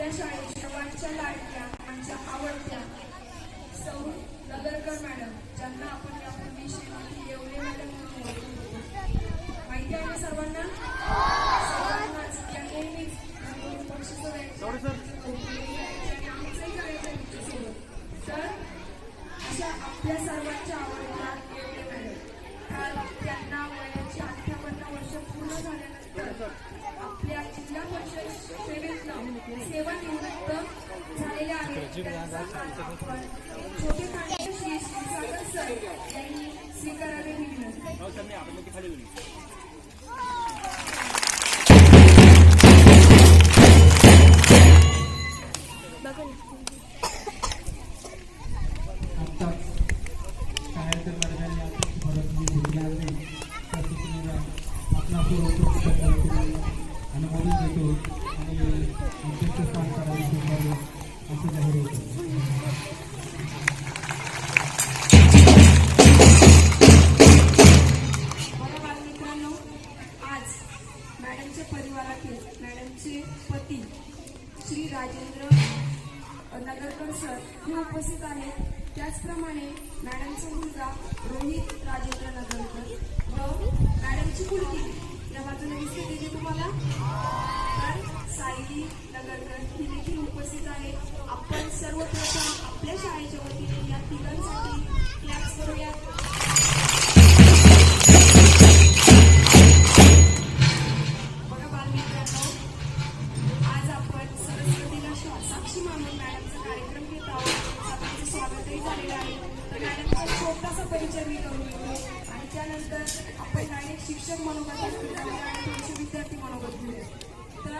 आपल्या शाळेत सर्वांच्या लाडक्या आमच्या आवडत्या सौ नगरकर मॅडम, ज्यांना आपण यापूर्वी श्रीमती येवले मॅडम म्हणून ओळखतो. माहिती आहे ना सर्वांना? सर्वांनाच त्या नेहमीच तर अशा आपल्या सर्वांच्या आवडत्या येवले मॅडम, काल त्यांना वयाची 58 वर्ष पूर्ण झाल्यानंतर आपल्या जिल्हा परिषद सेवेतनं सेवानिवृत्त झालेल्या आहेत. छोटे कांडे श्री सागर सर यांनी स्वीकारावे विनंती. अनुमोदन देतो आणि अध्यक्षस्थान करायला स्वीकारले असे जाहीर होते. बघा बालमित्रांनो, आज मॅडमच्या परिवारातील मॅडमचे पती श्री राजेंद्र नगरकर सर हे उपस्थित आहेत. त्याचप्रमाणे मॅडमचा मुलगा रोहित राजेंद्र नगरकर व मॅडमची मुलगी या बाजूला दिसते तिथे तुम्हाला तर सायली नगरकर ही देखील उपस्थित आहे. आपण सर्वप्रथम आपल्या शाळेच्या वतीने या तिघांसाठी क्लॅप्स करूया. बघा बालमित्रांनो, आज आपण सरस्वतीला साक्षी मानून मॅडमचा कार्यक्रम घेत आहोत. आपलं स्वागतही झालेलं आहे. तर मॅडमचा छोटासा परिचय मी करून घेतो आणि त्यानंतर आपण डायरेक्ट शिक्षक मनोगत आणि विद्यार्थी मनोगत घेऊ. तर